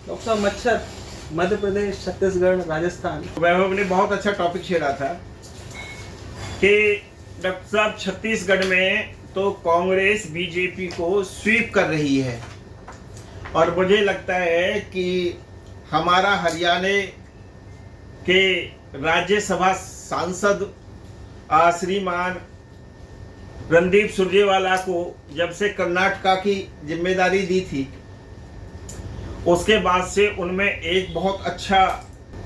Doctor साहब, मच्छर मध्य प्रदेश, छत्तीसगढ़, राजस्थान। वैभव ने बहुत अच्छा टॉपिक छेड़ा था कि डॉक्टर साहब छत्तीसगढ़ में तो कांग्रेस बीजेपी को स्वीप कर रही है, और मुझे लगता है कि हमारा हरियाणा के राज्यसभा सांसद श्रीमान रणदीप सुरजेवाला को जब से कर्नाटका की जिम्मेदारी दी थी, उसके बाद से उनमें एक बहुत अच्छा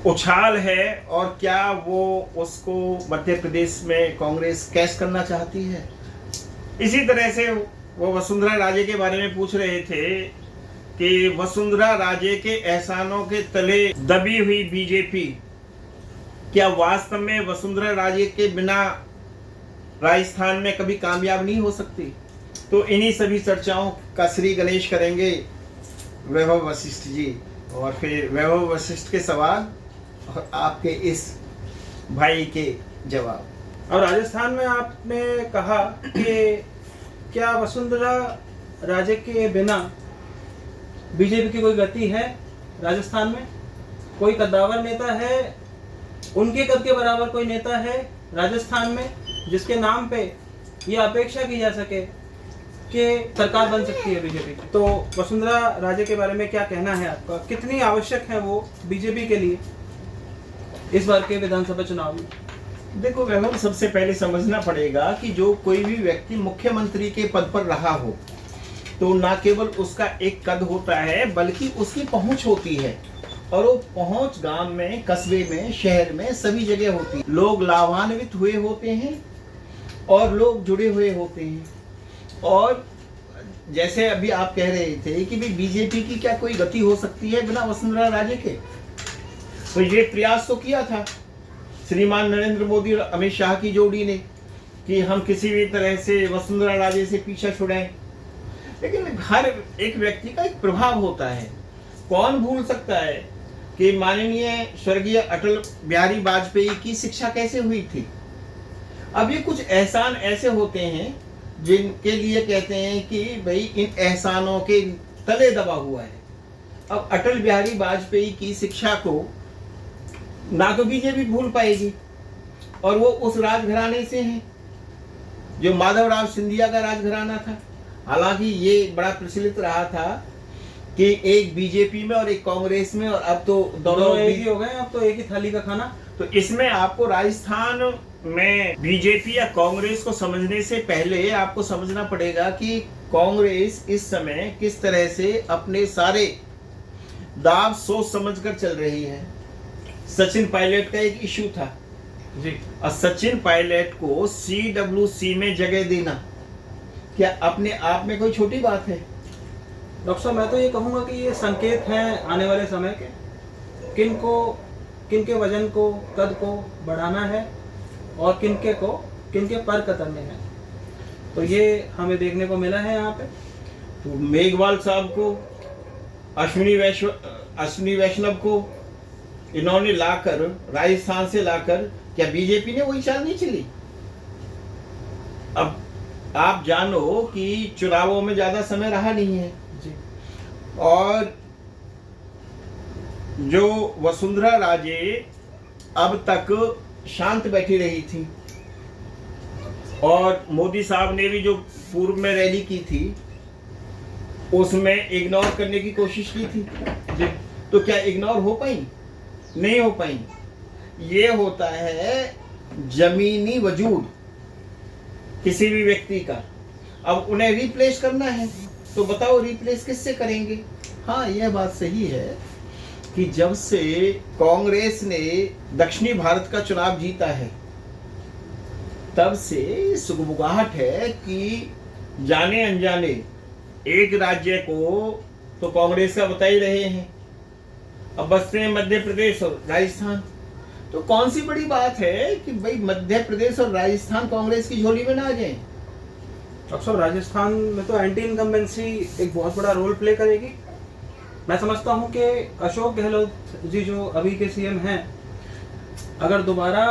उछाल है। और क्या वो उसको मध्य प्रदेश में कांग्रेस कैश करना चाहती है? इसी तरह से वो वसुंधरा राजे के बारे में पूछ रहे थे कि वसुंधरा राजे के एहसानों के तले दबी हुई बीजेपी क्या वास्तव में वसुंधरा राजे के बिना राजस्थान में कभी कामयाब नहीं हो सकती? तो इन्हीं सभी चर्चाओं का श्री गणेश करेंगे वैभव वशिष्ठ जी, और फिर वैभव वशिष्ठ के सवाल और आपके इस भाई के जवाब। और राजस्थान में आपने कहा कि क्या वसुंधरा राजे के बिना बीजेपी की कोई गति है राजस्थान में? कोई कद्दावर नेता है, उनके कद के बराबर कोई नेता है राजस्थान में जिसके नाम पे ये अपेक्षा की जा सके कि सरकार बन सकती है बीजेपी की? तो वसुंधरा राजे के बारे में क्या कहना है आपका? कितनी आवश्यक है वो बीजेपी के लिए इस बार के विधानसभा चुनाव में? देखो वैभव, सबसे पहले समझना पड़ेगा कि जो कोई भी व्यक्ति मुख्यमंत्री के पद पर रहा हो तो ना केवल उसका एक कद होता है बल्कि उसकी पहुंच होती है, और वो पहुंच गांव में, कस्बे में, शहर में सभी जगह होती है। लोग लाभान्वित हुए होते हैं और लोग जुड़े हुए होते हैं। और जैसे अभी आप कह रहे थे कि भी बीजेपी की क्या कोई गति हो सकती है बिना वसुंधरा राजे के, तो ये प्रयास तो किया था श्रीमान नरेंद्र मोदी और अमित शाह की जोड़ी ने कि हम किसी भी तरह से वसुंधरा राजे से पीछा छुड़ाएं। लेकिन हर एक व्यक्ति का एक प्रभाव होता है। कौन भूल सकता है कि माननीय स्वर्गीय अटल बिहारी वाजपेयी की शिक्षा कैसे हुई थी? अब ये कुछ एहसान ऐसे होते हैं जिनके लिए कहते हैं कि भाई इन एहसानों के तले दबा हुआ है। अब अटल बिहारी वाजपेयी की शिक्षा को ना तो बीजेपी भूल पाएगी, और वो उस राजघराने से हैं जो माधवराव सिंधिया का राजघराना था। हालांकि ये बड़ा प्रचलित रहा था कि एक बीजेपी में और एक कांग्रेस में, और अब तो दोनों एक ही हो गए, अब तो एक ही थाली का खाना। तो इसमें आपको राजस्थान में बीजेपी या कांग्रेस को समझने से पहले आपको समझना पड़ेगा कि कांग्रेस इस समय किस तरह से अपने सारे दाव सोच समझकर चल रही है। सचिन पायलट का एक इश्यू था जी, और सचिन पायलट को CWC में जगह देना क्या अपने आप में कोई छोटी बात है? डॉक्टर साहब, मैं तो ये कहूँगा कि ये संकेत हैं आने वाले समय के, किनके वजन को, कद को बढ़ाना है और किनके पर कतरने हैं। तो ये हमें देखने को मिला है यहाँ पे। तो मेघवाल साहब को, अश्विनी वैष्णव को इन्होंने लाकर, राजस्थान से लाकर, क्या बीजेपी ने वही चाल नहीं चली? अब आप जानो कि चुनावों में ज्यादा समय रहा नहीं है जी, और जो वसुंधरा राजे अब तक शांत बैठी रही थी, और मोदी साहब ने भी जो पूर्व में रैली की थी उसमें इग्नोर करने की कोशिश की थी जी, तो क्या इग्नोर हो पाई? नहीं हो पाई। ये होता है जमीनी वजूद किसी भी व्यक्ति का। अब उन्हें रिप्लेस करना है तो बताओ रिप्लेस किससे करेंगे? हाँ, यह बात सही है कि जब से कांग्रेस ने दक्षिणी भारत का चुनाव जीता है तब से सुगबुगाहट है कि जाने अनजाने एक राज्य को तो कांग्रेस का बता ही रहे हैं, अब बचते हैं मध्य प्रदेश और राजस्थान। तो कौन सी बड़ी बात है कि भाई मध्य प्रदेश और राजस्थान कांग्रेस की झोली में ना आ जाए? अक्सर राजस्थान में तो एंटी इनकम्बेंसी एक बहुत बड़ा रोल प्ले करेगी। मैं समझता हूं कि अशोक गहलोत जी जो अभी के सीएम हैं, अगर दोबारा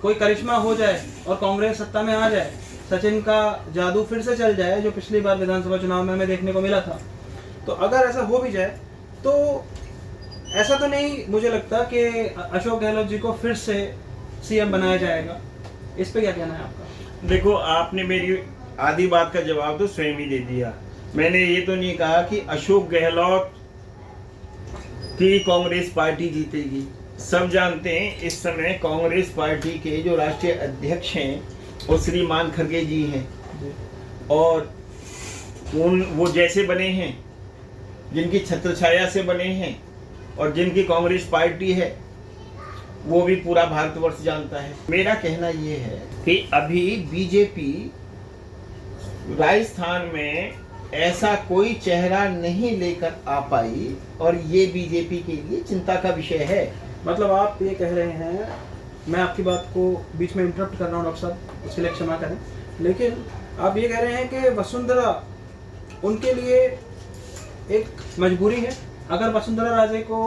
कोई करिश्मा हो जाए और कांग्रेस सत्ता में आ जाए, सचिन का जादू फिर से चल जाए जो पिछली बार विधानसभा चुनाव में हमें देखने को मिला था, तो अगर ऐसा हो भी जाए तो ऐसा तो नहीं मुझे लगता कि अशोक गहलोत जी को फिर से सीएम बनाया जाएगा। इस पे क्या कहना है आपका? देखो, आपने मेरी आधी बात का जवाब तो स्वयं ही दे दिया। मैंने ये तो नहीं कहा कि अशोक गहलोत की कांग्रेस पार्टी जीतेगी। सब जानते हैं इस समय कांग्रेस पार्टी के जो राष्ट्रीय अध्यक्ष हैं वो श्रीमान खड़गे जी हैं, और वो जैसे बने हैं, जिनकी छत्रछाया से बने हैं और जिनकी कांग्रेस पार्टी है, वो भी पूरा भारतवर्ष जानता है। मेरा कहना ये है कि अभी बीजेपी राजस्थान में ऐसा कोई चेहरा नहीं लेकर आ पाई, और ये बीजेपी के लिए चिंता का विषय है। मतलब आप ये कह रहे हैं, मैं आपकी बात को बीच में इंटरप्ट कर रहा हूँ डॉक्टर साहब, उसके लिए क्षमा करें, लेकिन आप ये कह रहे हैं कि वसुंधरा उनके लिए एक मजबूरी है। अगर वसुंधरा राजे को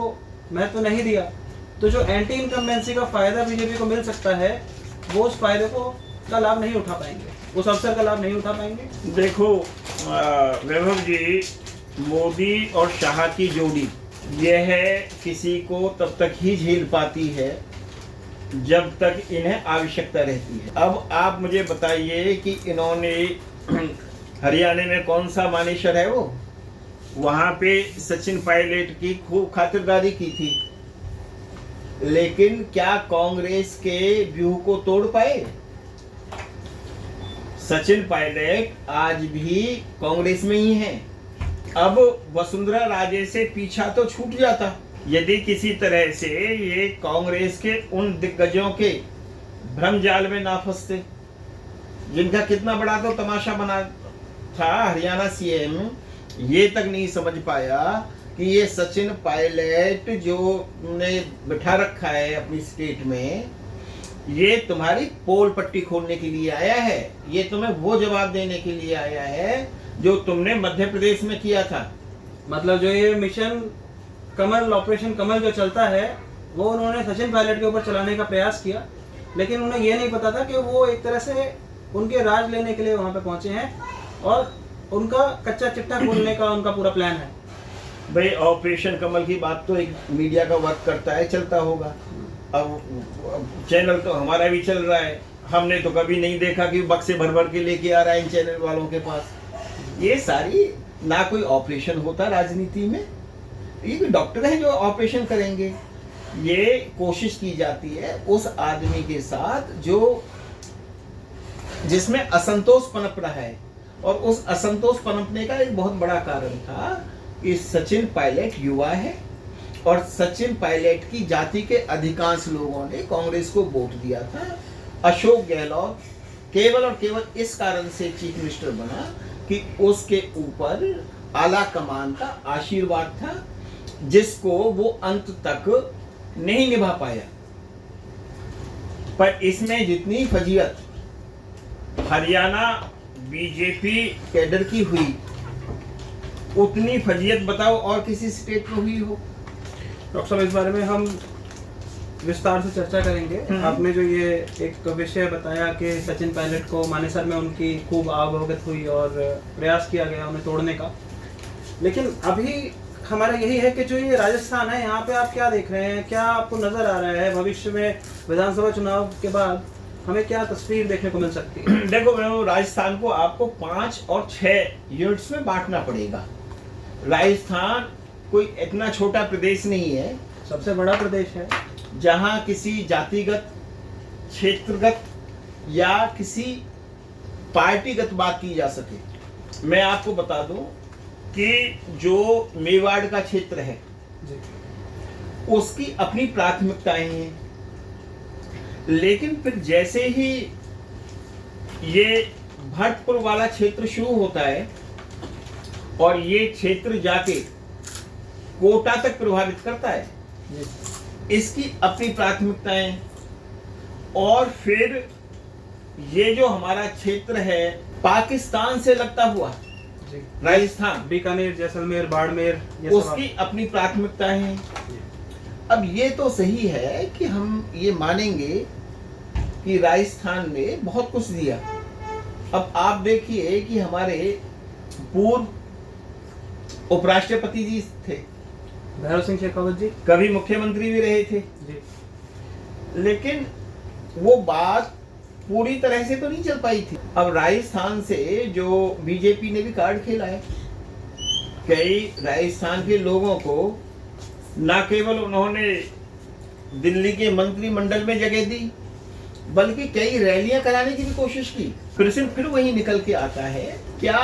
महत्व नहीं दिया तो जो एंटी इनकम्बेंसी का फायदा बीजेपी को मिल सकता है, वो उस फायदे को का लाभ नहीं उठा पाएंगे, उस अवसर का लाभ नहीं उठा पाएंगे। देखो वैभव जी, मोदी और शाह की जोड़ी यह है किसी को तब तक ही झेल पाती है जब तक इन्हें आवश्यकता रहती है। अब आप मुझे बताइए कि इन्होंने हरियाणा में कौन सा मानेसर है, वो वहां पे सचिन पायलट की खूब खातिरदारी की थी, लेकिन क्या कांग्रेस के व्यूह को तोड़ पाए? सचिन पायलट आज भी कांग्रेस में ही हैं। अब वसुंधरा राजे से पीछा तो छूट जाता यदि किसी तरह से ये कांग्रेस के उन दिग्गजों के भ्रम जाल में ना फंसते, जिनका कितना बड़ा तो तमाशा बना था। हरियाणा सीएम ये तक नहीं समझ पाया कि ये सचिन पायलट जो ने बिठा रखा है अपनी स्टेट में, ये तुम्हारी पोल पट्टी खोलने के लिए आया है, ये तुम्हें वो जवाब देने के लिए आया है जो तुमने मध्य प्रदेश में किया था। मतलब जो ये मिशन कमल, ऑपरेशन कमल जो चलता है, वो उन्होंने सचिन पायलट के ऊपर चलाने का प्रयास किया, लेकिन उन्हें ये नहीं पता था कि वो एक तरह से उनके राज लेने के लिए वहां पे पहुंचे हैं और उनका कच्चा चिट्ठा खोलने का उनका पूरा प्लान है। भाई, ऑपरेशन कमल की बात तो एक मीडिया का वर्क करता है, चलता होगा। अब चैनल तो हमारा भी चल रहा है, हमने तो कभी नहीं देखा कि बक्से भर भर के लेके आ रहा है इन चैनल वालों के पास। ये सारी ना कोई ऑपरेशन होता राजनीति में, ये कोई डॉक्टर है जो ऑपरेशन करेंगे। ये कोशिश की जाती है उस आदमी के साथ जो जिसमें असंतोष पनप रहा है, और उस असंतोष पनपने का एक बहुत बड़ा कारण था कि सचिन पायलट युवा है और सचिन पायलट की जाति के अधिकांश लोगों ने कांग्रेस को वोट दिया था। अशोक गहलोत केवल और केवल इस कारण से चीफ मिनिस्टर बना कि उसके ऊपर आला कमान का आशीर्वाद था, जिसको वो अंत तक नहीं निभा पाया। पर इसमें जितनी फजीयत हरियाणा बीजेपी कैडर की हुई, उतनी फजीयत बताओ और किसी स्टेट में हुई हो? डॉक्टर साहब, इस बारे में हम विस्तार से चर्चा करेंगे। आपने जो ये एक विषय बताया कि सचिन पायलट को मानेसर में उनकी खूब अवगत हुई और प्रयास किया गया उन्हें तोड़ने का, लेकिन अभी हमारा यही है कि जो ये राजस्थान है, यहाँ पे आप क्या देख रहे हैं, क्या आपको नजर आ रहा है भविष्य में विधानसभा चुनाव के बाद हमें क्या तस्वीर देखने को मिल सकती है? देखो, राजस्थान को आपको 5 और 6 यूनिट्स में बांटना पड़ेगा। राजस्थान कोई इतना छोटा प्रदेश नहीं है, सबसे बड़ा प्रदेश है, जहां किसी जातिगत, क्षेत्रगत या किसी पार्टीगत बात की जा सके। मैं आपको बता दूं कि जो मेवाड़ का क्षेत्र है जी, उसकी अपनी प्राथमिकताएं हैं, लेकिन फिर जैसे ही ये भरतपुर वाला क्षेत्र शुरू होता है और ये क्षेत्र जाके कोटा तक प्रभावित करता है, इसकी अपनी प्राथमिकताएं, और फिर ये जो हमारा क्षेत्र है पाकिस्तान से लगता हुआ राजस्थान, बीकानेर, जैसलमेर, बाड़मेर, ये उसकी अपनी प्राथमिकताएं हैं। अब ये तो सही है कि हम ये मानेंगे कि राजस्थान ने बहुत कुछ दिया। अब आप देखिए कि हमारे पूर्व उपराष्ट्रपति जी थे, भैरव सिंह शेखावत जी। कभी मुख्यमंत्री भी रहे थे, जी। लेकिन वो बात पूरी तरह से तो नहीं चल पाई थी। अब राजस्थान से जो बीजेपी ने भी कार्ड खेला है, कई राजस्थान के लोगों को न केवल उन्होंने दिल्ली के मंत्रिमंडल में जगह दी, बल्कि कई रैलियां कराने की भी कोशिश की। फिर वही निकल के आता है, क्या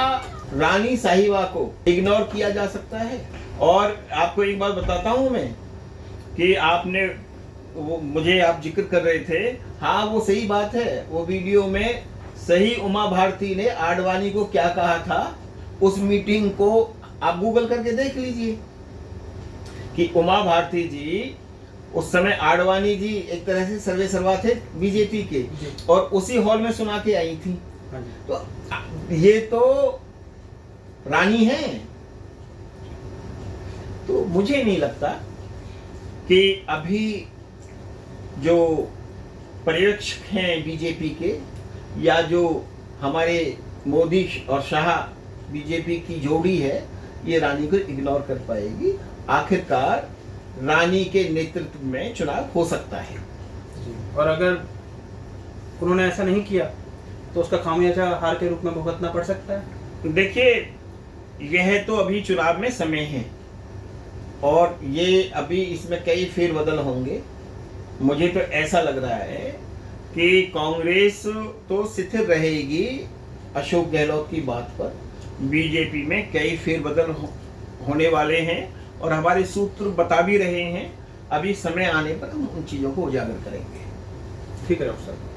रानी साहिबा को इग्नोर किया जा सकता है? और आपको एक बात बताता हूं मैं कि आपने वो मुझे आप जिक्र कर रहे थे, हाँ वो सही बात है। वो वीडियो में सही उमा भारती ने आडवाणी को क्या कहा था, उस मीटिंग को आप गूगल करके देख लीजिए कि उमा भारती जी उस समय आडवाणी जी एक तरह से सर्वे सर्वा थे बीजेपी के, और उसी हॉल में सुना के आई थी। तो ये तो रानी है। तो मुझे नहीं लगता कि अभी जो पर्यवेक्षक हैं बीजेपी के, या जो हमारे मोदी और शाह बीजेपी की जोड़ी है, ये रानी को इग्नोर कर पाएगी। आखिरकार रानी के नेतृत्व में चुनाव हो सकता है। और अगर उन्होंने ऐसा नहीं किया तो उसका खामियाजा हार के रूप में भुगतना पड़ सकता है। देखिए, यह तो अभी चुनाव में समय है और ये अभी इसमें कई फेरबदल होंगे। मुझे तो ऐसा लग रहा है कि कांग्रेस तो स्थिर रहेगी अशोक गहलोत की बात पर, बीजेपी में कई फेरबदल होने वाले हैं और हमारे सूत्र बता भी रहे हैं। अभी समय आने पर हम उन चीजों को उजागर करेंगे। ठीक है डॉक्टर साहब।